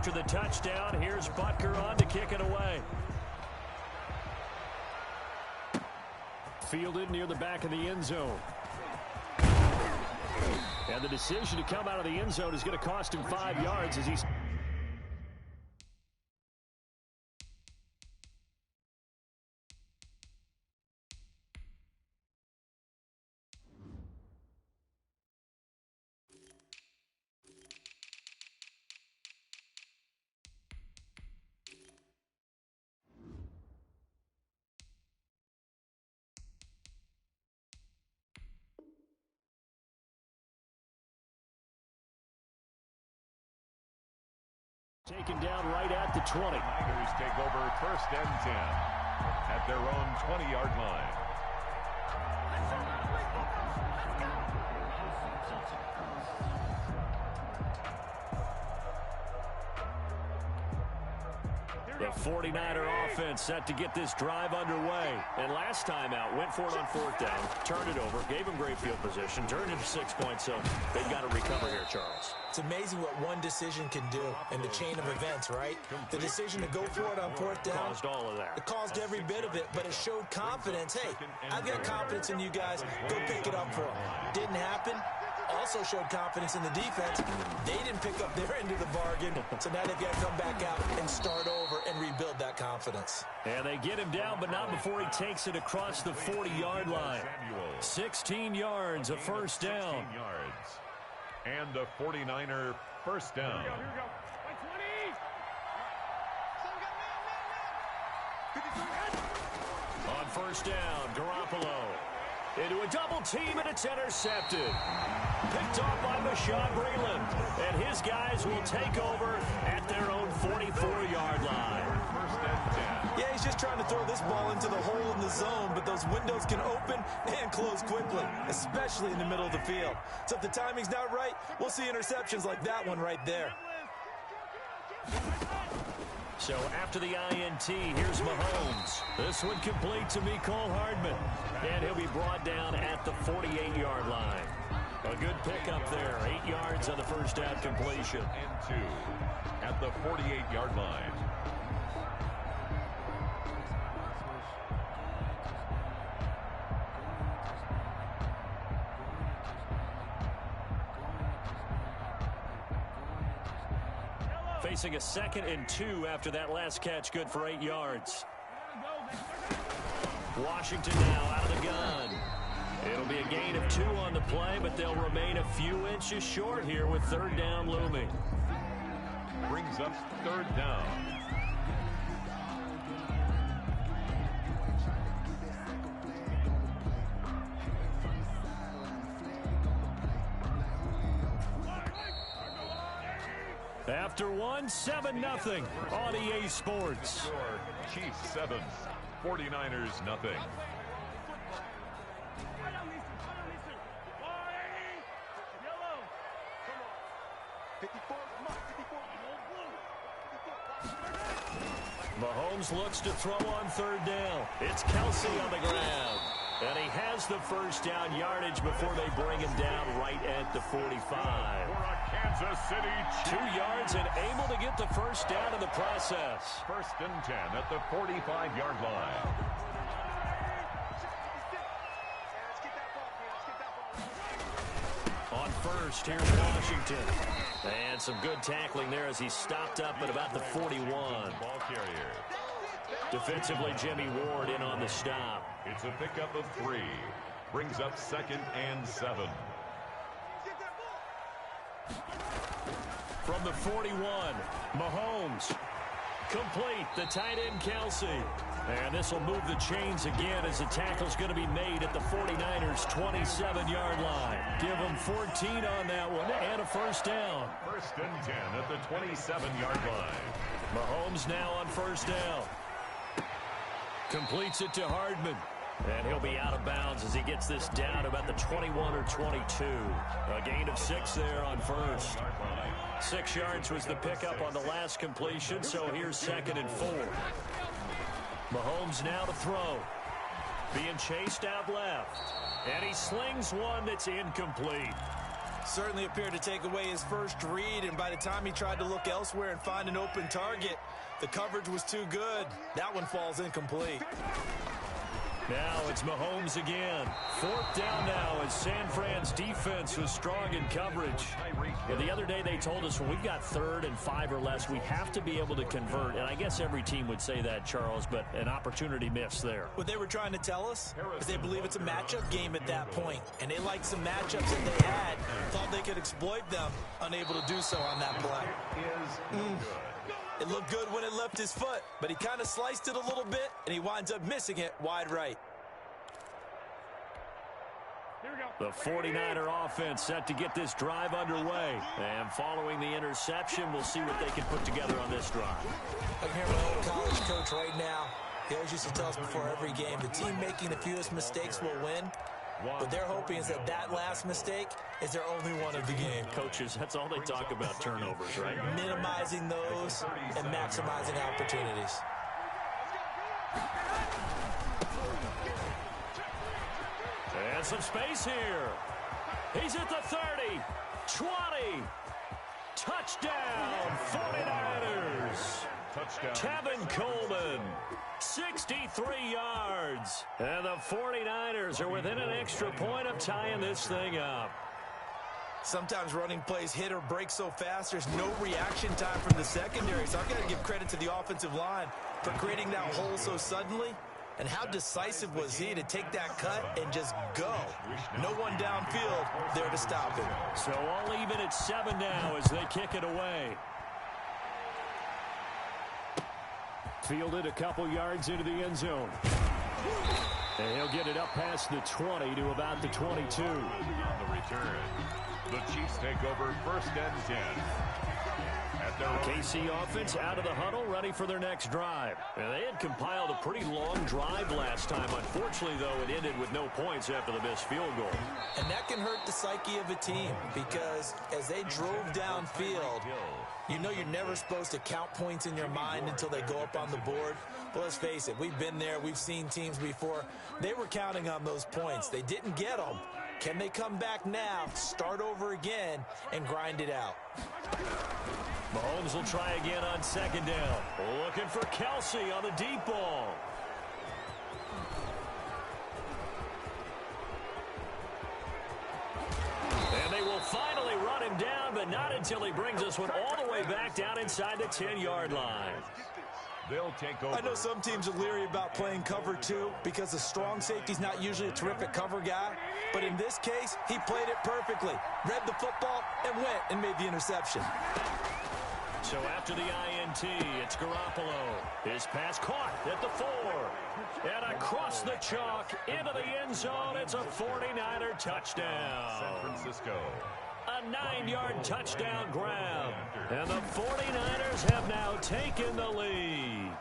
after the touchdown. Here's Butker on to kick it away. Fielded near the back of the end zone. And the decision to come out of the end zone is going to cost him 5 yards as he's... Taken down right at the 20. Niners take over 1st and 10 at their own 20-yard line. The 49er offense set to get this drive underway. And last time out, went for it on 4th down, turned it over, gave him great field position, turned it to 6 points, so they've got to recover here, Charles. It's amazing what one decision can do in the chain of events, right? The decision to go for it on 4th down. Caused all of that. It caused every bit of it, but it showed confidence. Hey, I've got confidence in you guys. Go pick it up for them. Didn't happen. Also showed confidence in the defense. They didn't pick up their end of the bargain, so now they've got to come back out and start over and rebuild that confidence. And they get him down, but not before he takes it across the 40-yard line. 16 yards, a 1st down. And a 49er 1st down. Here we go. By 20. On 1st down, Garoppolo into a double team, and it's intercepted. Picked off by Bashaud Breeland, and his guys will take over at their own 44-yard line. 1st and 10. Yeah, he's just trying to throw this ball into the hole in the zone, but those windows can open and close quickly, especially in the middle of the field. So if the timing's not right, we'll see interceptions like that one right there. So after the INT, here's Mahomes. This one complete to Mecole Hardman. And he'll be brought down at the 48-yard line. A good pickup there. 8 yards on the 1st down completion. And 2 at the 48-yard line. Facing a 2nd and 2 after that last catch, good for 8 yards. Washington now out of the gun. It'll be a gain of 2 on the play, but they'll remain a few inches short here with 3rd down looming. Brings up 3rd down. After one, 7-0 on EA Sports. Chiefs 7, 49ers nothing. Mahomes looks to throw on 3rd down. It's Kelsey on the ground. And he has the 1st down yardage before they bring him down right at the 45. For a Kansas City Chiefs. 2 yards and able to get the 1st down in the process. 1st and 10 at the 45-yard line. On 1st, here's Washington. And some good tackling there as he stopped up at about the 41. Ball carrier. Defensively, Jimmy Ward in on the stop. It's a pickup of 3. Brings up 2nd and 7. From the 41, Mahomes. Complete, the tight end Kelsey. And this will move the chains again as the tackle's going to be made at the 49ers' 27-yard line. Give them 14 on that one and a 1st down. 1st and 10 at the 27-yard line. Mahomes now on 1st down. Completes it to Hardman. And he'll be out of bounds as he gets this down about the 21 or 22. A gain of 6 there on 1st. 6 yards was the pickup on the last completion, so here's 2nd and 4. Mahomes now to throw. Being chased out left. And he slings one that's incomplete. Certainly appeared to take away his first read, and by the time he tried to look elsewhere and find an open target, the coverage was too good. That one falls incomplete. Now it's Mahomes again. 4th down now as San Fran's defense was strong in coverage. Well, the other day they told us when we've got 3rd and 5 or less, we have to be able to convert. And I guess every team would say that, Charles, but an opportunity missed there. What they were trying to tell us is they believe it's a matchup game at that point. And they liked some matchups that they had, thought they could exploit them, unable to do so on that play. It looked good when it left his foot, but he kind of sliced it a little bit, and he winds up missing it wide right. The 49er offense set to get this drive underway. And following the interception, we'll see what they can put together on this drive. I can hear my old college coach right now. He always used to tell us before every game, the team making the fewest mistakes will win. What they're hoping is that last mistake is their only one of the game. Coaches, that's all they talk about, turnovers, right? Minimizing those and maximizing opportunities. And some space here. He's at the 30, 20. Touchdown, 49ers. Touchdown. Tevin Coleman, 63 yards. And the 49ers are within an extra point of tying this thing up. Sometimes running plays hit or break so fast, there's no reaction time from the secondary. So I've got to give credit to the offensive line for creating that hole so suddenly. And how decisive was he to take that cut and just go? No one downfield there to stop him. So all even at 7 now as they kick it away. Fielded a couple yards into the end zone. And he'll get it up past the 20 to about the 22. On the return, the Chiefs take over 1st and 10. KC offense out of the huddle, ready for their next drive. And they had compiled a pretty long drive last time. Unfortunately, though, it ended with no points after the missed field goal. And that can hurt the psyche of a team because as they drove downfield, you know you're never supposed to count points in your mind until they go up on the board. But let's face it, we've been there. We've seen teams before. They were counting on those points. They didn't get them. Can they come back now, start over again, and grind it out? Mahomes will try again on 2nd down. Looking for Kelsey on the deep ball. And they will finally run him down, but not until he brings us one all the way back down inside the 10-yard line. They'll take over. I know some teams are leery about playing cover 2 because the strong safety's not usually a terrific cover guy. But in this case, he played it perfectly. Read the football and went and made the interception. So after the INT, it's Garoppolo. His pass caught at the 4. And across the chalk into the end zone. It's a 49er touchdown. San Francisco. A 9-yard touchdown grab. And the 49ers have now taken the lead.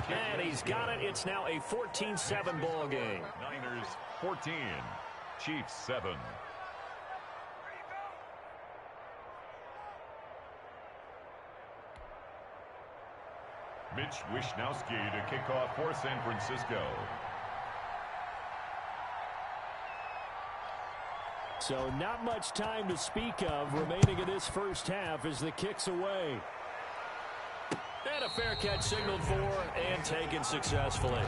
And he's got it. It's now a 14-7 ball game. Niners 14, Chiefs 7. Mitch Wishnowsky to kick off for San Francisco. So not much time to speak of remaining in this first half as the kick's away. And a fair catch signaled for and taken successfully.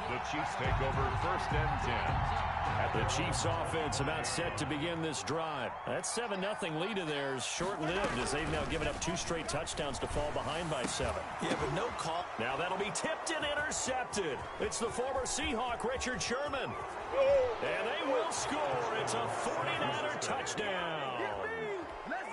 The Chiefs take over 1st and 10. The Chiefs offense about set to begin this drive. That 7-0 lead of theirs short-lived as they've now given up 2 straight touchdowns to fall behind by 7. Yeah, but no call. Now that'll be tipped and intercepted. It's the former Seahawk, Richard Sherman. And they will score. It's a 49er touchdown.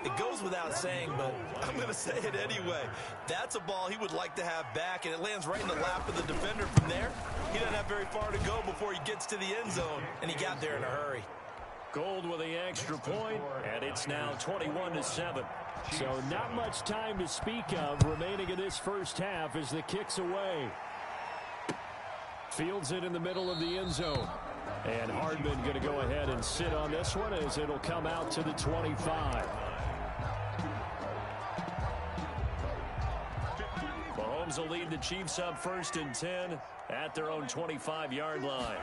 It goes without saying, but I'm going to say it anyway. That's a ball he would like to have back, and it lands right in the lap of the defender from there. He doesn't have very far to go before he gets to the end zone, and he got there in a hurry. Gold with the extra point, and it's now 21-7. So not much time to speak of remaining in this first half as the kick's away. Fields it in the middle of the end zone. And Hardman going to go ahead and sit on this one as it'll come out to the 25. Mahomes will lead the Chiefs up 1st and 10 at their own 25-yard line.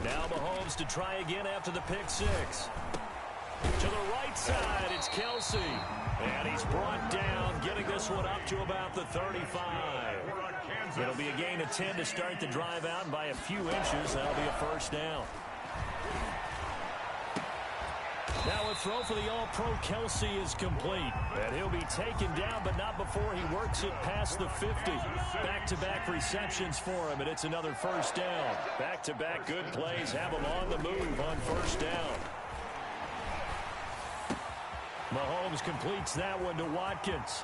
Now Mahomes to try again after the pick 6. To the right side, it's Kelsey. And he's brought down, getting this one up to about the 35. It'll be a gain of 10 to start the drive out, and by a few inches, that'll be a first down. Now a throw for the All-Pro Kelsey is complete. And he'll be taken down, but not before he works it past the 50. Back-to-back receptions for him, and it's another first down. Back-to-back good plays have him on the move on first down. Mahomes completes that one to Watkins.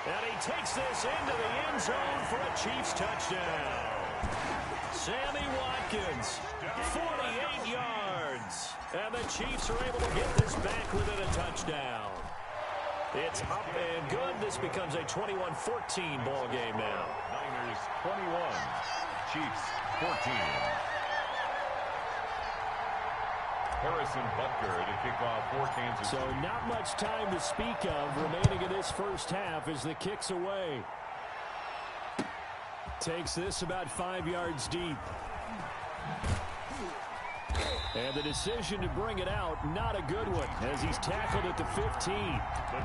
And he takes this into the end zone for a Chiefs touchdown. Sammy Watkins, 48 yards. And the Chiefs are able to get this back within a touchdown. It's up and good. This becomes a 21-14 ball game now. Niners 21, Chiefs 14. Harrison Butker to kick off for Kansas City. So not much time to speak of remaining in this first half as the kick's away. Takes this about 5 yards deep. And the decision to bring it out, not a good one, as he's tackled at the 15.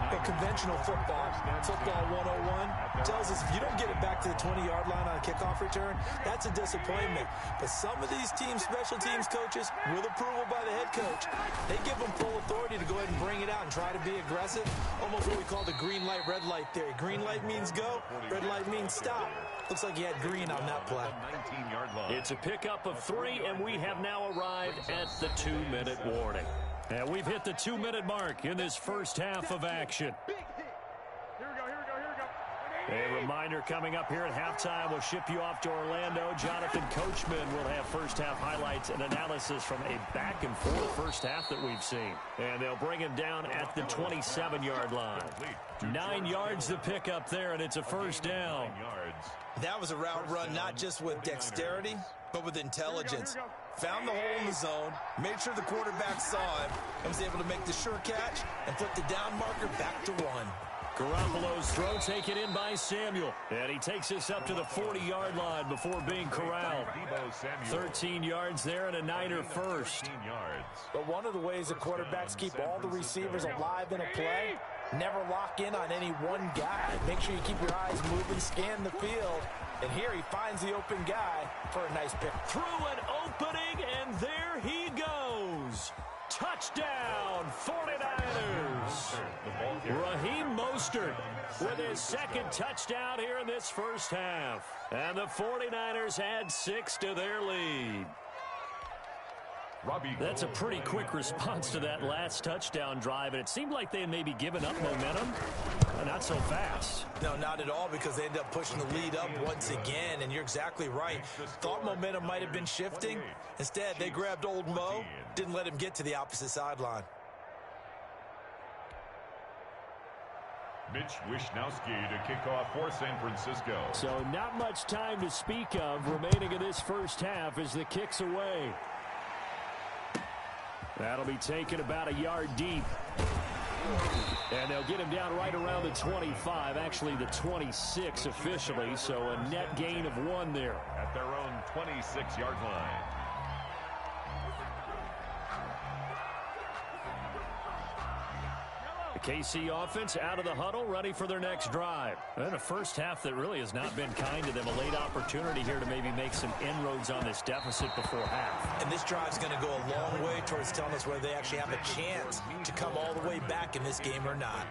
But conventional football 101, tells us if you don't get it back to the 20-yard line on a kickoff return, that's a disappointment. But some of these special teams coaches, with approval by the head coach, they give them full authority to go ahead and bring it out and try to be aggressive. Almost what we call the green light, red light theory. Green light means go, red light means stop. Looks like he had green on that play. It's a pickup of 3, and we have now arrived at the 2-minute warning. And we've hit the 2-minute mark in this first half of action. A reminder coming up here at halftime. We'll ship you off to Orlando. Jonathan Coachman will have first half highlights and analysis from a back-and-forth first half that we've seen. And they'll bring him down at the 27-yard line. 9 yards to pick up there, and it's a first down. That was a route run not just with dexterity, but with intelligence. Found the hole in the zone, made sure the quarterback saw him, and was able to make the sure catch and put the down marker back to 1. Garoppolo's throw taken in by Samuel. And he takes this up to the 40-yard line before being corralled. 13 yards there and a Niner first. But one of the ways the quarterbacks keep all the receivers alive in a play, never lock in on any one guy. Make sure you keep your eyes moving, scan the field. And here he finds the open guy for a nice pick. Through an opening, and there he goes. Touchdown, 49ers. Raheem Mostert with his second touchdown here in this first half. And the 49ers add 6 to their lead. That's a pretty quick response to that last touchdown drive, and it seemed like they had maybe given up momentum. Not so fast. No, not at all, because they ended up pushing the lead up once again, and you're exactly right. Thought momentum might have been shifting. Instead, they grabbed old Mo, didn't let him get to the opposite sideline. Mitch Wishnowsky to kick off for San Francisco. So not much time to speak of remaining in this first half as the kick's away. That'll be taken about a yard deep. And they'll get him down right around the 25, actually the 26 officially, so a net gain of 1 there. At their own 26-yard line. The KC offense out of the huddle, ready for their next drive. And a first half that really has not been kind to them. A late opportunity here to maybe make some inroads on this deficit before half. And this drive's going to go a long way towards telling us whether they actually have a chance to come all the way back in this game or not.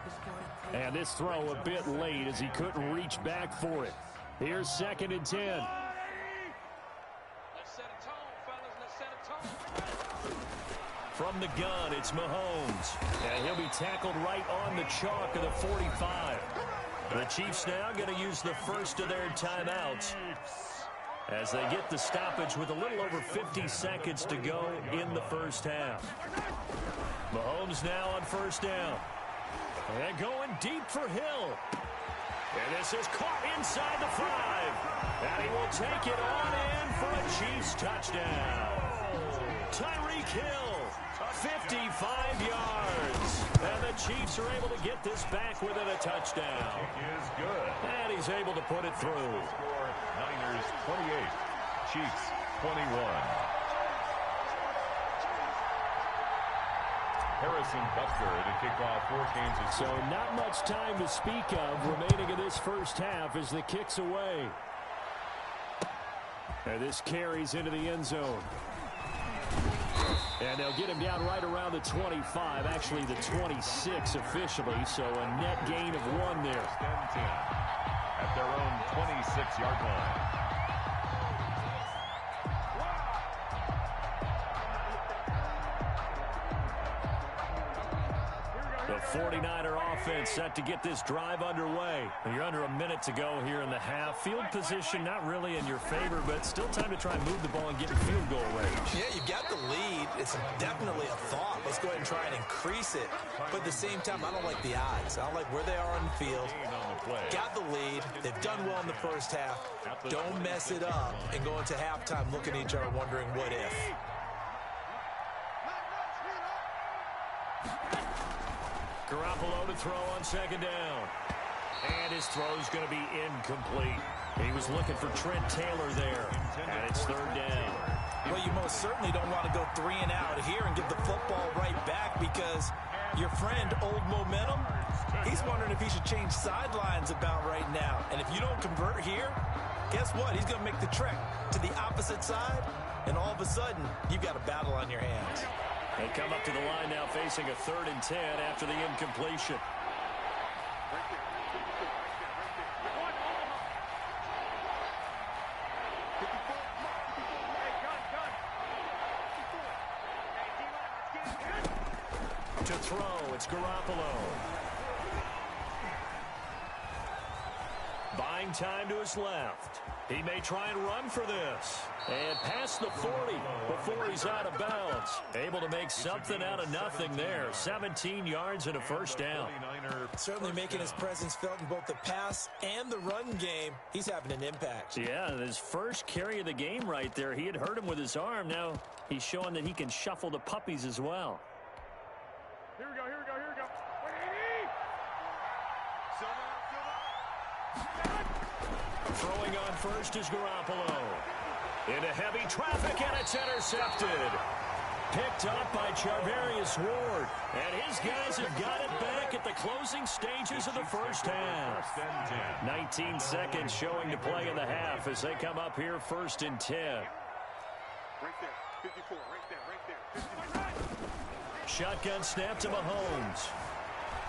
And this throw a bit late as he couldn't reach back for it. Here's 2nd and 10. From the gun, it's Mahomes. And he'll be tackled right on the chalk of the 45. The Chiefs now going to use the first of their timeouts as they get the stoppage with a little over 50 seconds to go in the first half. Mahomes now on first down. And going deep for Hill. And this is caught inside the 5. And he will take it on in for a Chiefs touchdown. Tyreek Hill, 55 yards. And the Chiefs are able to get this back within a touchdown. Is good. And he's able to put it through. Score Niners 28, Chiefs 21. to kick off for Kansas City. So not much time to speak of remaining in this first half as the kick's away. And this carries into the end zone. And they'll get him down right around the 25, actually the 26 officially, so a net gain of 1 there. At their own 26-yard line. The 49er offense set to get this drive underway. You're under a minute to go here in the half. Field position not really in your favor, but still time to try and move the ball and get in field goal range. Yeah, you got the lead. It's definitely a thought. Let's go ahead and try and increase it. But at the same time, I don't like the odds. I don't like where they are on the field. Got the lead. They've done well in the first half. Don't mess it up and go into halftime looking at each other wondering what if. Garoppolo to throw on second down. And his throw's going to be incomplete. He was looking for Trent Taylor there. And it's third down. Well, you most certainly don't want to go 3 and out here and give the football right back because your friend, Old Momentum, he's wondering if he should change sidelines about right now. And if you don't convert here, guess what? He's going to make the trek to the opposite side, and all of a sudden, you've got a battle on your hands. They come up to the line now facing a 3rd and 10 after the incompletion. To throw, it's Garoppolo. Buying time to his left. He may try and run for this. And past the 40 before he's out of bounds. Able to make something out of nothing there. 17 yards and a first down. Certainly making his presence felt in both the pass and the run game. He's having an impact. Yeah, his first carry of the game right there. He had hurt him with his arm. Now he's showing that he can shuffle the puppies as well. Here we go, here we go, here we go. 180! Throwing on first is Garoppolo. Into heavy traffic, and it's intercepted. Picked up by Charvarius Ward. And his guys have got it back at the closing stages of the first half. 19 seconds showing to play in the half as they come up here 1st and 10. Right there, 54, right there, 55. Shotgun snap to Mahomes.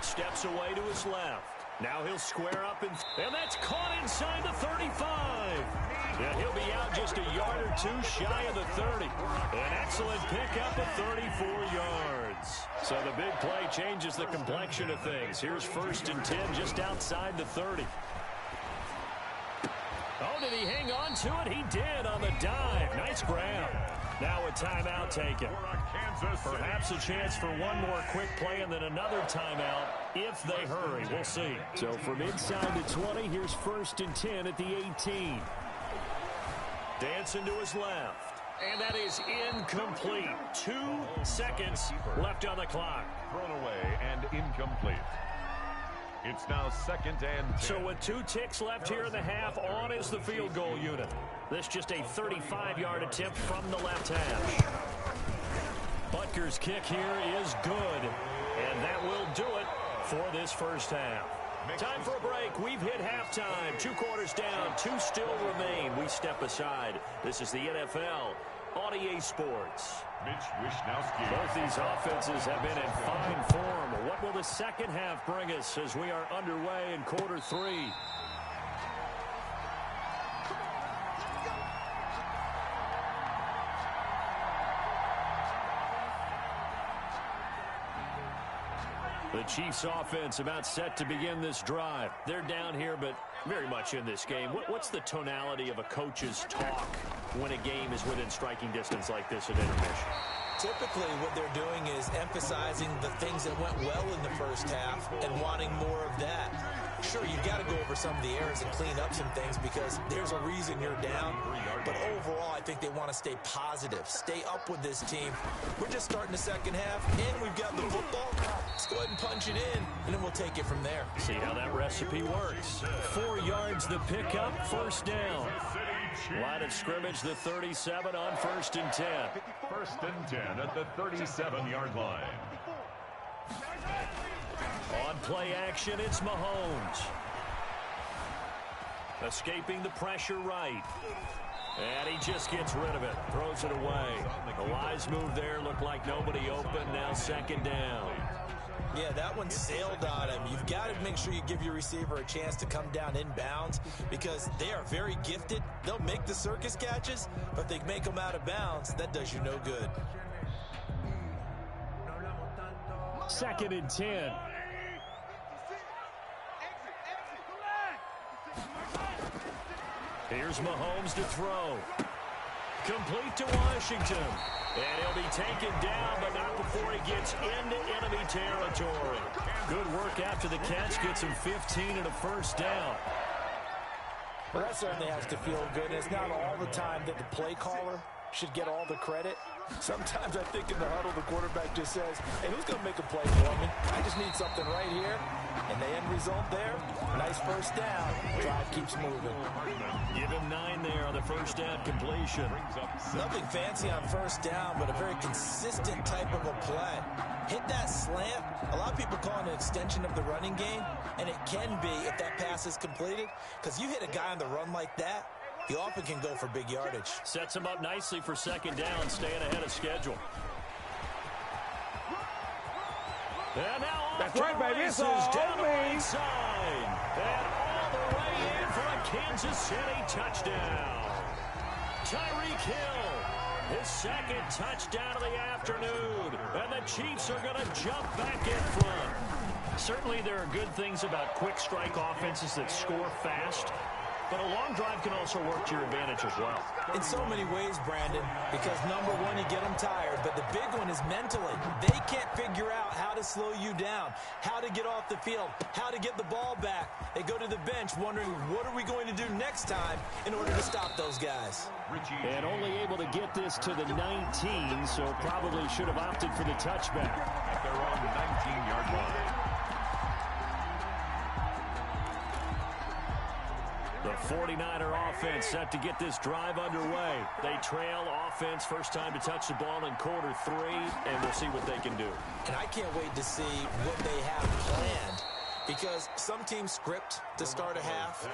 Steps away to his left. Now he'll square up, and that's caught inside the 35. And he'll be out just a yard or 2 shy of the 30. An excellent pickup of 34 yards. So the big play changes the complexion of things. Here's 1st and 10 just outside the 30. Oh, did he hang on to it? He did on the dive. Nice grab. Now a timeout taken. Perhaps a chance for one more quick play and then another timeout if they hurry. We'll see. So from inside the 20, here's 1st and 10 at the 18. Dancing to his left. And that is incomplete. 2 seconds left on the clock. Thrown away and incomplete. It's now 2nd and 10. So with 2 ticks left here in the half, on is the field goal unit. This just a 35-yard attempt from the left hash. Butker's kick here is good, and that will do it for this first half. Time for a break. We've hit halftime. 2 quarters down, 2 still remain. We step aside. This is the NFL on EA Sports. Both these offenses have been in fine form. What will the second half bring us as we are underway in quarter 3? The Chiefs offense about set to begin this drive. They're down here, but very much in this game. What's the tonality of a coach's talk when a game is within striking distance like this at intermission? Typically, what they're doing is emphasizing the things that went well in the first half and wanting more of that. Sure, you've got to go over some of the errors and clean up some things because there's a reason you're down. But overall, I think they want to stay positive, stay up with this team. We're just starting the second half, and we've got the football. Let's go ahead and punch it in, and then we'll take it from there. See how that recipe works. 4 yards the pickup, 1st down. Line of scrimmage, the 37 on 1st and 10. 1st and 10 at the 37-yard line. On play action, it's Mahomes. Escaping the pressure right. And he just gets rid of it. Throws it away. A wise move there. Looked like nobody open. Now second down. Yeah, that one sailed on him. You've got to make sure you give your receiver a chance to come down inbounds because they are very gifted. They'll make the circus catches, but if they make them out of bounds, that does you no good. 2nd and 10. Here's Mahomes to throw. Complete to Washington. And he'll be taken down, but not before he gets into enemy territory. Good work after the catch. Gets him 15 and a first down. Well, that certainly has to feel good. And it's not all the time that the play caller should get all the credit. Sometimes I think in the huddle, the quarterback just says, hey, who's going to make a play for me? I just need something right here. And the end result there, nice first down. Drive keeps moving. Give him 9 there on the first down completion. Nothing fancy on first down, but a very consistent type of a play. Hit that slant. A lot of people call it an extension of the running game, and it can be if that pass is completed, because you hit a guy on the run like that, he often can go for big yardage. Sets him up nicely for second down, staying ahead of schedule. And now that's right, baby. It's all down the me. right side. And all the way in for a Kansas City touchdown. Tyreek Hill, his second touchdown of the afternoon. And the Chiefs are going to jump back in front. Certainly there are good things about quick strike offenses that score fast. But a long drive can also work to your advantage as well. In so many ways, Brandon, because number one, you get them tired, but the big one is mentally. They can't figure out how to slow you down, how to get off the field, how to get the ball back. They go to the bench wondering, what are we going to do next time in order to stop those guys? And only able to get this to the 19, so probably should have opted for the touchback. At their own 19-yard line. The 49er offense set to get this drive underway. They trail offense, first time to touch the ball in quarter 3, and we'll see what they can do. And I can't wait to see what they have planned, because some teams script to start a half.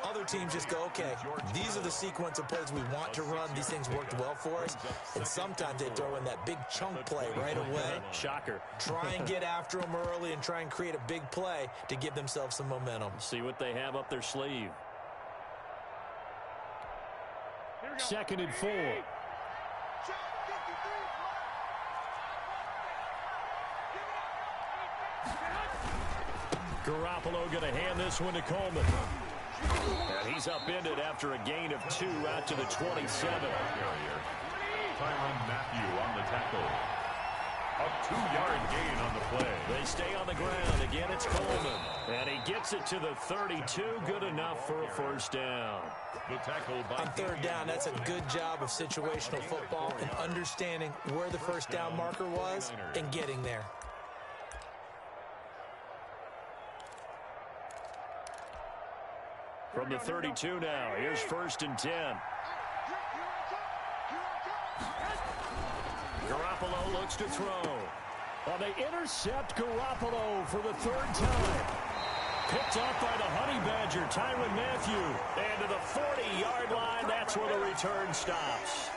Other teams just go, okay, these are the sequence of plays we want to run. These things worked well for us. And sometimes they throw in that big chunk play right away. Shocker. Try and get after them early and try and create a big play to give themselves some momentum. See what they have up their sleeve. 2nd and 4. Garoppolo going to hand this one to Coleman. And he's upended after a gain of 2 out to the 27. Tyrann Mathieu on the tackle. A 2-yard gain on the play. They stay on the ground. Again, it's Coleman. And he gets it to the 32. Good enough for a first down. The tackle by on third down, that's a good job of situational football and understanding where the first down marker was and getting there. From the 32 now, here's 1st and 10. Garoppolo looks to throw. Well, they intercept Garoppolo for the 3rd time. Picked off by the Honey Badger, Tyrann Mathieu. And to the 40-yard line, that's where the return stops.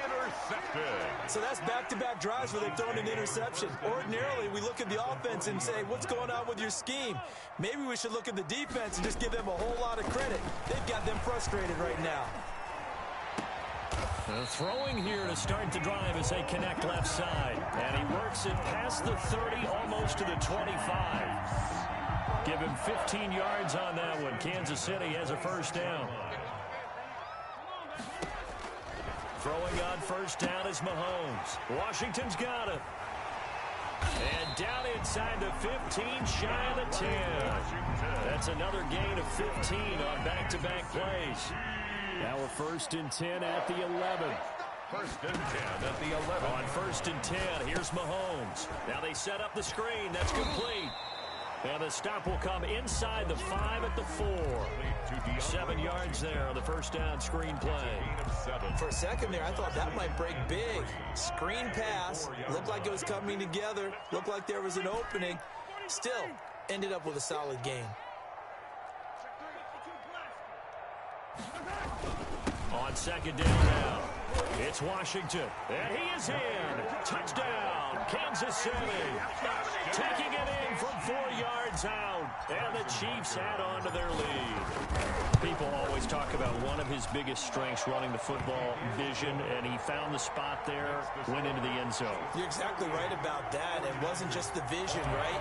Intercepted. So that's back-to-back drives where they've thrown an interception. Ordinarily, we look at the offense and say, what's going on with your scheme? Maybe we should look at the defense and just give them a whole lot of credit. They've got them frustrated right now. Throwing here to start the drive as they connect left side. And he works it past the 30, almost to the 25. Give him 15 yards on that one. Kansas City has a first down. Throwing on first down is Mahomes. Washington's got it. And down inside the 15, shy of the 10. That's another gain of 15 on back-to-back plays. Now we're 1st and 10 at the 11. 1st and 10 at the 11. On 1st and 10, here's Mahomes. Now they set up the screen. That's complete. And the stop will come inside the 5 at the 4. 7 yards there on the first down screen play. For a second there, I thought that might break big. Screen pass. Looked like it was coming together. Looked like there was an opening. Still, ended up with a solid game. On second down now, it's Washington, and he is in. Touchdown, Kansas City. Taking it in from 4 yards out, and the Chiefs add on to their lead. People always talk about one of his biggest strengths running the football, vision, and he found the spot there, went into the end zone. You're exactly right about that. It wasn't just the vision, right?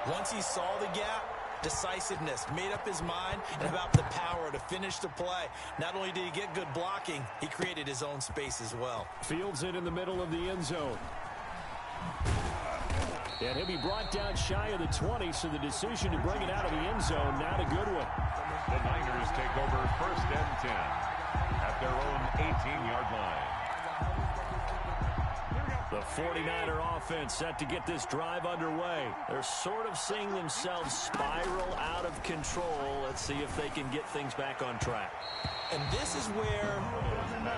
Once he saw the gap, decisiveness, made up his mind, and about the power to finish the play. Not only did he get good blocking, he created his own space as well. Fields it in the middle of the end zone. And he'll be brought down shy of the 20, so the decision to bring it out of the end zone, not a good one. The Niners take over 1st and 10 at their own 18-yard line. The 49er offense set to get this drive underway. They're sort of seeing themselves spiral out of control. Let's see if they can get things back on track. And this is where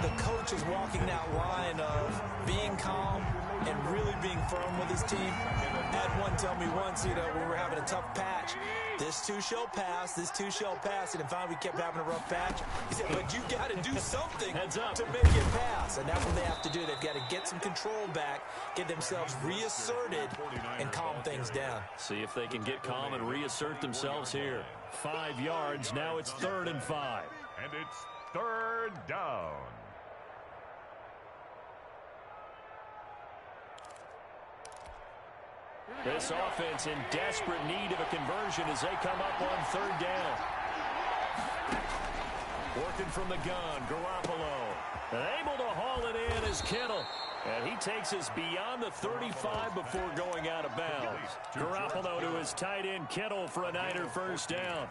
the coach is walking that line of being calm and really being firm with his team. I had one tell me once, when we were having a tough patch, this too shall pass, this too shall pass, and finally we kept having a rough patch. He said, but you got to do something to make it pass, and that's what they have to do. They've got to get some control back, get themselves reasserted, and calm things down. See if they can get calm and reassert themselves here. 5 yards, now it's 3rd and 5. And it's 3rd down. This offense in desperate need of a conversion as they come up on 3rd down. Working from the gun, Garoppolo. And able to haul it in is Kittle. And he takes us beyond the 35 before going out of bounds. Garoppolo to his tight end, Kittle, for a Niner 1st down.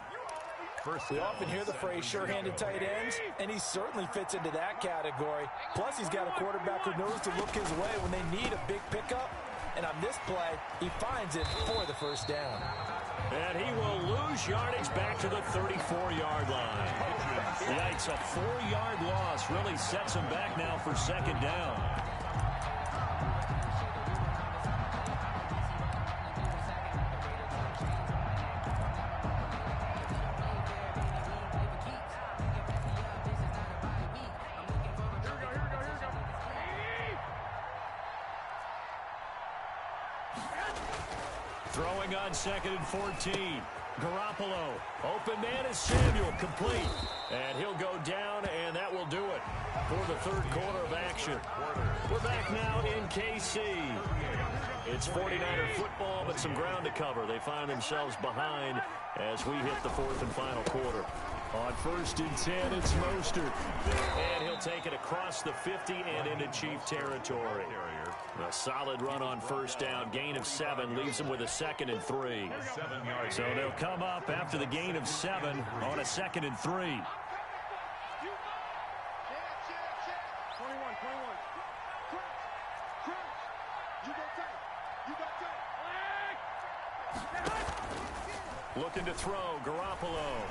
We often hear the phrase sure-handed tight ends, and he certainly fits into that category. Plus, he's got a quarterback who knows to look his way when they need a big pickup. And on this play, he finds it for the 1st down. And he will lose yardage back to the 34-yard line. Yikes, a 4-yard loss really sets him back now for 2nd down. Throwing on 2nd and 14. Garoppolo. Open man is Samuel. Complete. And he'll go down, and that will do it for the 3rd quarter of action. We're back now in KC. It's 49er football, but some ground to cover. They find themselves behind as we hit the 4th and final quarter. On 1st and 10, it's Mostert. And he'll take it across the 50 and into Chief territory. A solid run on 1st down. Gain of 7 leaves them with a 2nd and 3. So they'll come up after the gain of 7 on a 2nd and 3. 21. You got tight. Looking to throw, Garoppolo.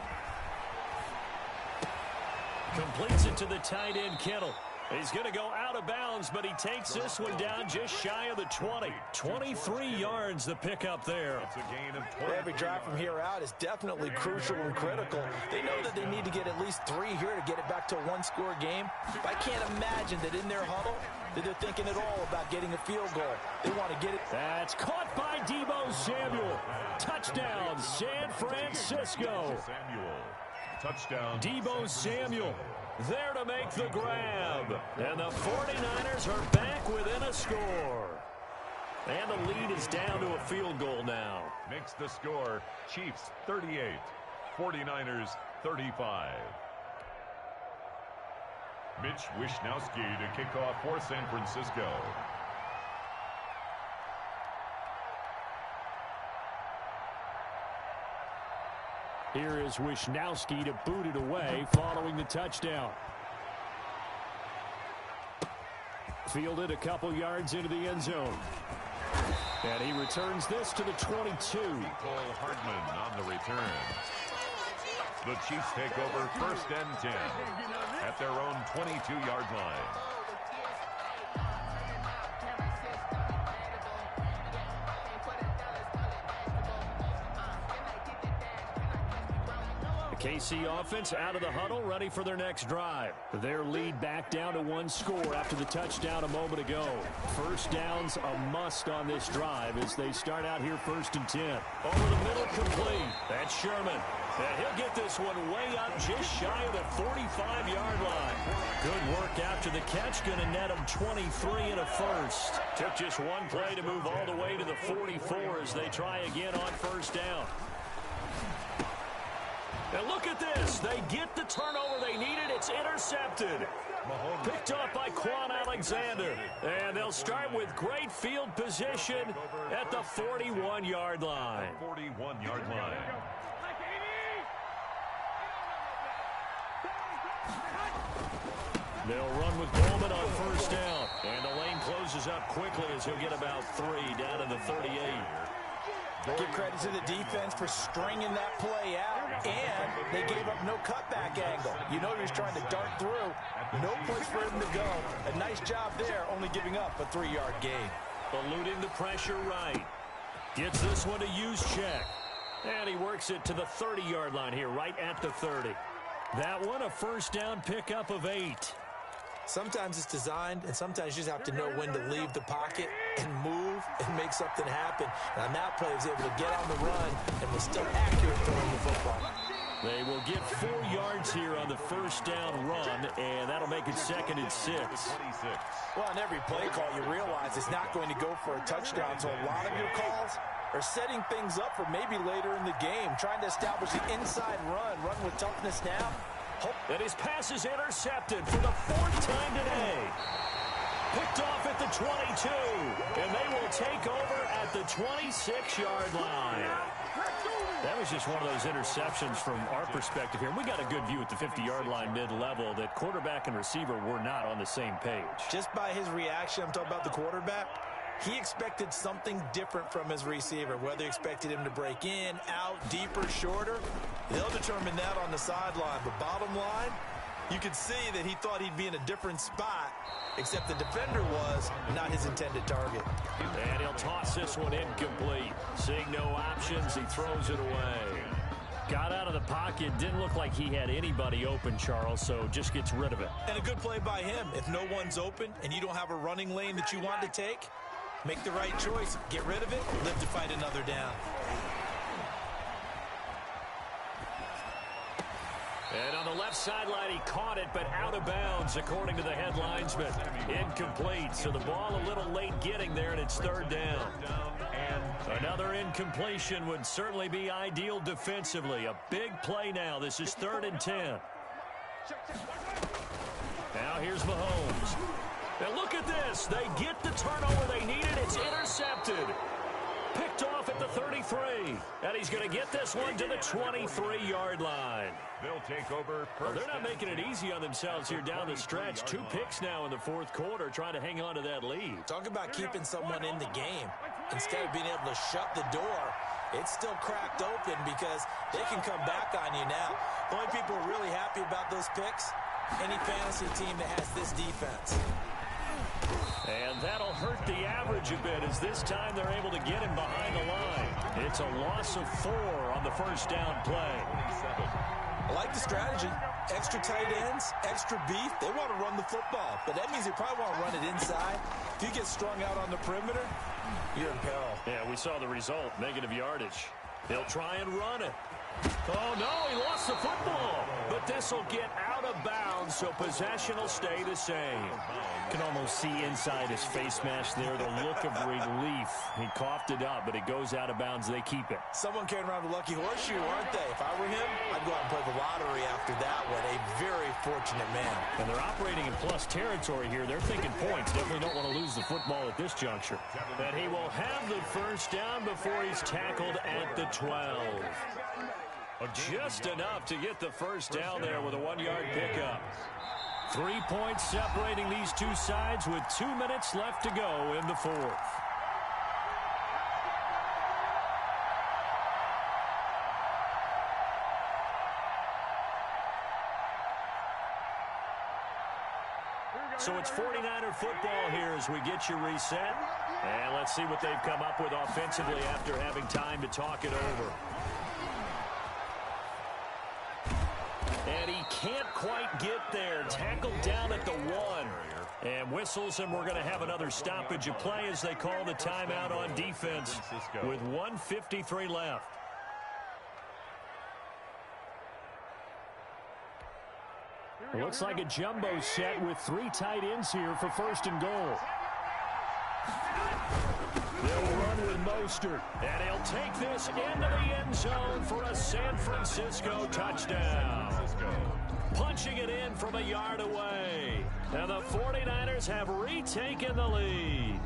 Completes it to the tight end, Kittle. He's going to go out of bounds, but he takes this one down just shy of the 20. 23 yards, the pickup there. It's a gain of 20. Every drive from here out is definitely crucial and critical. They know that they need to get at least 3 here to get it back to a 1-score game. But I can't imagine that in their huddle that they're thinking at all about getting a field goal. They want to get it. That's caught by Deebo Samuel. Touchdown, San Francisco. Touchdown. Deebo Samuel there to make the grab. And the 49ers are back within a score. And the lead is down to a field goal now. Makes the score Chiefs 38, 49ers 35. Mitch Wishnowsky to kick off for San Francisco. Here is Wishnowsky to boot it away following the touchdown. Fielded a couple yards into the end zone. And he returns this to the 22. Cole Hardman on the return. The Chiefs take over 1st and 10 at their own 22-yard line. KC offense out of the huddle, ready for their next drive. Their lead back down to one score after the touchdown a moment ago. First down's a must on this drive as they start out here 1st and 10. Over the middle, complete. That's Sherman. And he'll get this one way up just shy of the 45-yard line. Good work after the catch. Going to net him 23 and a first. Took just one play to move all the way to the 44 as they try again on 1st down. And look at this. They get the turnover they needed. It's intercepted. Picked up by Quan Alexander. And they'll start with great field position at the 41-yard line. 41-yard line. They'll run with Coleman on 1st down. And the lane closes up quickly as he'll get about 3 down to the 38. Give credit to the defense for stringing that play out, and they gave up no cutback angle. You know he was trying to dart through. No place for him to go. A nice job there, only giving up a 3-yard gain. Eluding the pressure right. Gets this one to use check. And he works it to the 30-yard line here, right at the 30. That one, a 1st down pickup of 8. Sometimes it's designed, and sometimes you just have to know when to leave the pocket and move and make something happen. And on that play, he was able to get on the run and was still accurate throwing the football. They will get 4 yards here on the 1st down run, and that'll make it 2nd and 6. Well, on every play call, you realize it's not going to go for a touchdown, so a lot of your calls are setting things up for maybe later in the game, trying to establish the inside run with toughness now. And his pass is intercepted for the 4th time today. Picked off at the 22, and they will take over at the 26-yard line. That was just one of those interceptions from our perspective here. We got a good view at the 50-yard line mid-level that quarterback and receiver were not on the same page. Just by his reaction, I'm talking about the quarterback, he expected something different from his receiver, whether he expected him to break in, out, deeper, shorter. They'll determine that on the sideline. But bottom line, you could see that he thought he'd be in a different spot, except the defender was not his intended target. And he'll toss this one incomplete. Seeing no options, he throws it away. Got out of the pocket, didn't look like he had anybody open, Charles, so just gets rid of it. And a good play by him. If no one's open and you don't have a running lane that you want to take, make the right choice, get rid of it, live to fight another down. And on the left sideline, he caught it, but out of bounds, according to the headlines, but incomplete. So the ball a little late getting there, and it's 3rd down. And another incompletion would certainly be ideal defensively. A big play now. This is 3rd and 10. Now here's Mahomes. And look at this. They get the turnover they needed. It's intercepted. Picked off at the 33. And he's going to get this one to the 23-yard line. They'll take over. Well, they're not making it easy on themselves here down the stretch. 2 picks now in the 4th quarter, trying to hang on to that lead. Talk about keeping someone in the game. Instead of being able to shut the door, it's still cracked open because they can come back on you now. The only people who are really happy about those picks, any fantasy team that has this defense. And that'll hurt the average a bit as this time they're able to get him behind the line. It's a loss of 4 on the 1st down play. I like the strategy. Extra tight ends, extra beef. They want to run the football, but that means they probably want to run it inside. If you get strung out on the perimeter, you're in peril. Yeah, we saw the result, negative yardage. He'll try and run it. Oh, no, he lost the football. But this will get out of bounds, so possession will stay the same. Can almost see inside his face mask there, the look of relief. He coughed it up, but it goes out of bounds. They keep it. Someone carrying around a lucky horseshoe, aren't they? If I were him, I'd go out and play the lottery after that one. A very fortunate man. And they're operating in plus territory here. They're thinking points. Definitely don't want to lose the football at this juncture. But he will have the 1st down before he's tackled at the 12. Just enough to get the 1st down there with a 1-yard pickup. 3 points separating these two sides with 2 minutes left to go in the 4th. So it's 49er football here as we get you reset. And let's see what they've come up with offensively after having time to talk it over. can't quite get there. Tackled down at the 1. And whistles, and we're going to have another stoppage of play as they call the timeout on defense with 1:53 left. It looks like a jumbo set with 3 tight ends here for 1st and goal. They'll run with Mostert. And he'll take this into the end zone for a San Francisco touchdown. Punching it in from a yard away. And the 49ers have retaken the lead.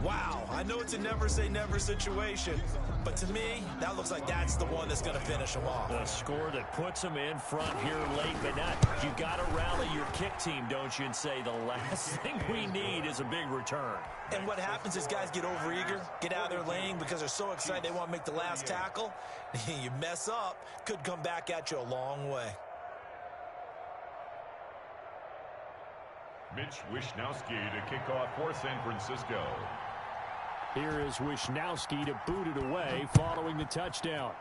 Wow, I know it's a never-say-never situation, but to me, that looks like that's the one that's going to finish them off. A score that puts them in front here late, but not. You got to rally your kick team, don't you, and say the last thing we need is a big return. And what happens is guys get overeager, get out of their lane because they're so excited they want to make the last tackle. You mess up, could come back at you a long way. Mitch Wishnowsky to kick off for San Francisco. Here is Wishnowsky to boot it away following the touchdown.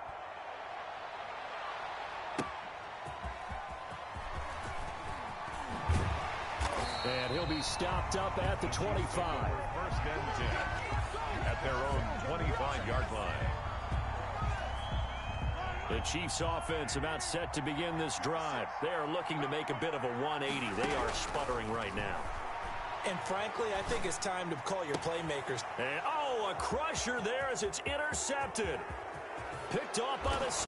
And he'll be stopped up at the 25. 1st and 10 at their own 25-yard line. The Chiefs offense about set to begin this drive. They are looking to make a bit of a 180. They are sputtering right now. And frankly, I think it's time to call your playmakers. And, oh, a crusher there as it's intercepted. Picked off by the...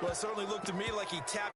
Well, it certainly looked to me like he tapped